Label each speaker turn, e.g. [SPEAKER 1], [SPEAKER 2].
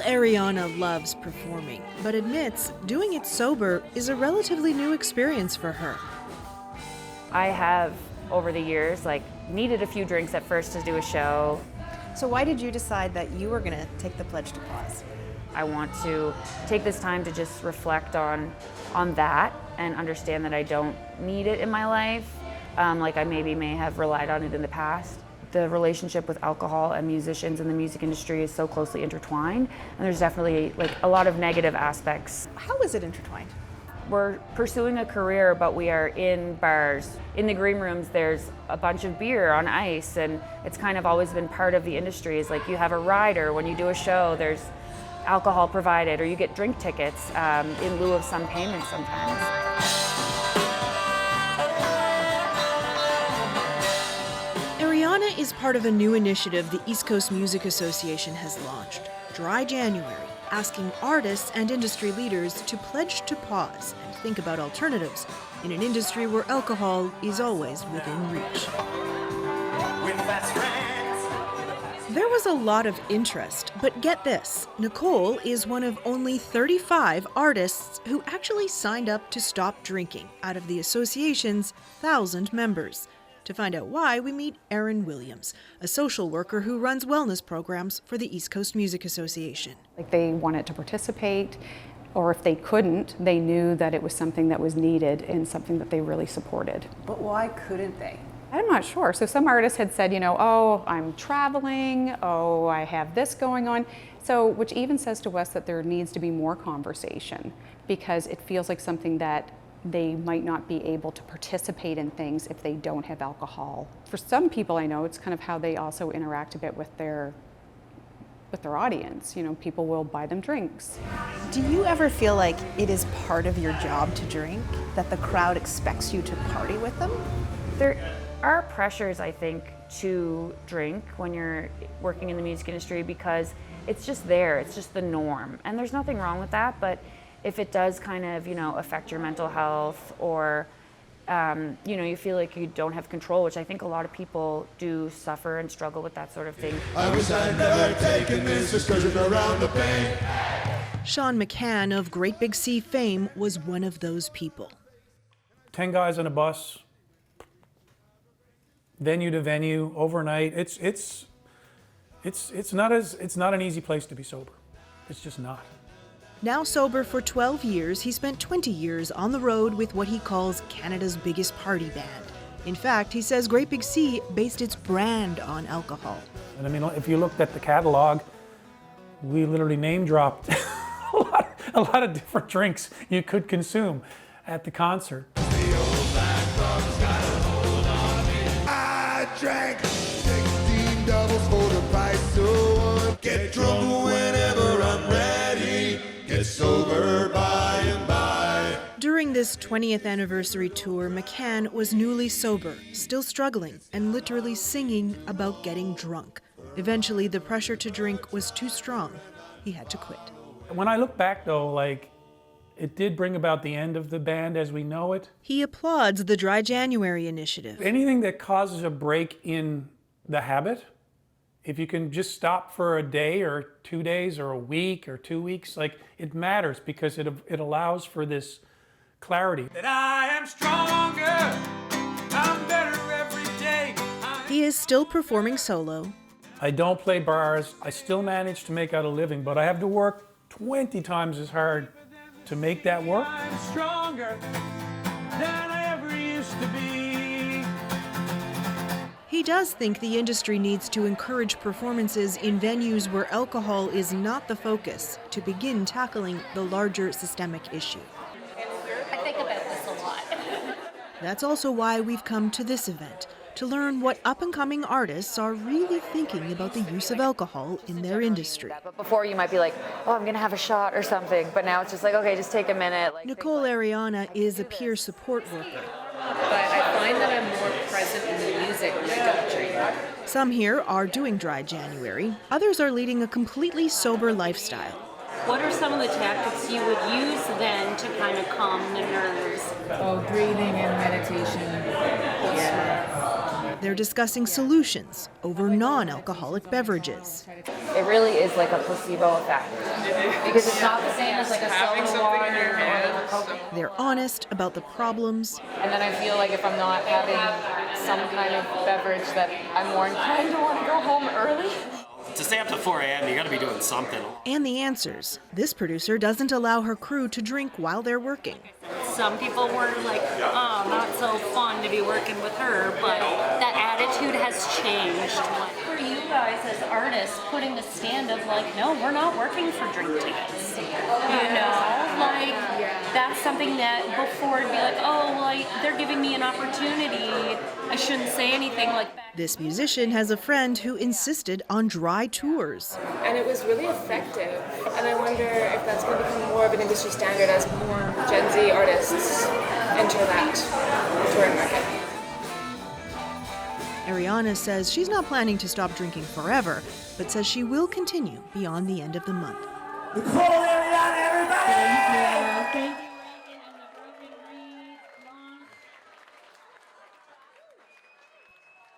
[SPEAKER 1] Ariana loves performing, but admits doing it sober is a relatively new experience for her.
[SPEAKER 2] I have, over the years, needed a few drinks at first to do a show.
[SPEAKER 3] So why did you decide that you were going to take the pledge to pause?
[SPEAKER 2] I want to take this time to just reflect on that and understand that I don't need it in my life, like I may have relied on it in the past. The relationship with alcohol and musicians in the music industry is so closely intertwined, and there's definitely a lot of negative aspects.
[SPEAKER 3] How is it intertwined?
[SPEAKER 2] We're pursuing a career, but we are in bars. In the green rooms, there's a bunch of beer on ice, and it's kind of always been part of the industry. It's like you have a rider when you do a show, there's alcohol provided, or you get drink tickets in lieu of some payment sometimes.
[SPEAKER 1] Ariana is part of a new initiative the East Coast Music Association has launched, Dry January, asking artists and industry leaders to pledge to pause and think about alternatives in an industry where alcohol is always within reach. There was a lot of interest, but get this, Nicole is one of only 35 artists who actually signed up to stop drinking out of the association's 1,000 members. To find out why, we meet Erin Williams, a social worker who runs wellness programs for the East Coast Music Association.
[SPEAKER 4] They wanted to participate, or if they couldn't, they knew that it was something that was needed and something that they really supported.
[SPEAKER 3] But why couldn't they?
[SPEAKER 4] I'm not sure. So some artists had said, oh, I'm traveling, oh, I have this going on. So, which even says to us that there needs to be more conversation, because it feels like something that they might not be able to participate in things if they don't have alcohol. For some people I know, it's kind of how they also interact a bit with their audience. People will buy them drinks.
[SPEAKER 3] Do you ever feel like it is part of your job to drink, that the crowd expects you to party with them?
[SPEAKER 2] There are pressures, I think, to drink when you're working in the music industry, because it's just there, it's just the norm. And there's nothing wrong with that, but if it does kind of, affect your mental health, or, you feel like you don't have control, which I think a lot of people do suffer and struggle with that sort of thing.
[SPEAKER 5] I wish I'd never taken this excursion around the bay.
[SPEAKER 1] Sean McCann of Great Big Sea fame was one of those people.
[SPEAKER 6] 10 guys on a bus, venue to venue, overnight. It's not an easy place to be sober. It's just not.
[SPEAKER 1] Now sober for 12 years, he spent 20 years on the road with what he calls Canada's biggest party band. In fact, he says Great Big Sea based its brand on alcohol.
[SPEAKER 6] And I mean, if you looked at the catalog, we literally name dropped a lot of different drinks you could consume at the concert.
[SPEAKER 5] I drank 16 doubles for the price of one. Get drunk whenever I'm ready. Get sober by and by.
[SPEAKER 1] During this 20th anniversary tour, McCann was newly sober, still struggling, and literally singing about getting drunk. Eventually, the pressure to drink was too strong. He had to quit.
[SPEAKER 6] When I look back, though, it did bring about the end of the band as we know it.
[SPEAKER 1] He applauds the Dry January initiative.
[SPEAKER 6] Anything that causes a break in the habit, if you can just stop for a day or 2 days or a week or 2 weeks, it matters, because it allows for this clarity. That I am stronger, I'm better every day.
[SPEAKER 1] He is still performing solo.
[SPEAKER 6] I don't play bars. I still manage to make out a living, but I have to work 20 times as hard to make that work. I'm stronger than I ever used to be.
[SPEAKER 1] He does think the industry needs to encourage performances in venues where alcohol is not the focus to begin tackling the larger systemic issue.
[SPEAKER 7] I think about this a lot.
[SPEAKER 1] That's also why we've come to this event, to learn what up-and-coming artists are really thinking about the use of alcohol in their industry.
[SPEAKER 2] But before you might be like, oh, I'm gonna have a shot or something, but now it's just like, okay, just take a minute.
[SPEAKER 1] Nicole Ariana is a peer support worker.
[SPEAKER 8] But I find that I'm more present in the music when I don't drink.
[SPEAKER 1] Some here are doing Dry January. Others are leading a completely sober lifestyle.
[SPEAKER 7] What are some of the tactics you would use then to kind of calm the nerves?
[SPEAKER 8] Oh, breathing and meditation. Yeah.
[SPEAKER 1] they're discussing solutions over non-alcoholic beverages.
[SPEAKER 2] It really is like a placebo effect because it's not the same as like a soda water or like a Coke.
[SPEAKER 1] They're honest about the problems
[SPEAKER 8] And then I feel like if I'm not having some kind of beverage that I'm more inclined to want to go home early.
[SPEAKER 9] To stay up to 4 a.m., you got to be doing something.
[SPEAKER 1] and the answers. This producer doesn't allow her crew to drink while they're working.
[SPEAKER 7] Some people were like, oh, not so fun to be working with her, but that attitude has changed. For you guys as artists, putting the stand of like, no, we're not working for drink tickets. You know, like that's something that before it'd be like, oh, well, they're giving me an opportunity. I shouldn't say anything like that.
[SPEAKER 1] This musician has a friend who insisted on dry tours.
[SPEAKER 10] And it was really effective. And I wonder if that's going to become more of an industry standard as more Gen Z artists enter that touring market.
[SPEAKER 1] Ariana says she's not planning to stop drinking forever, but says she will continue beyond the end of the month.
[SPEAKER 5] Nicole, Ariana, everybody!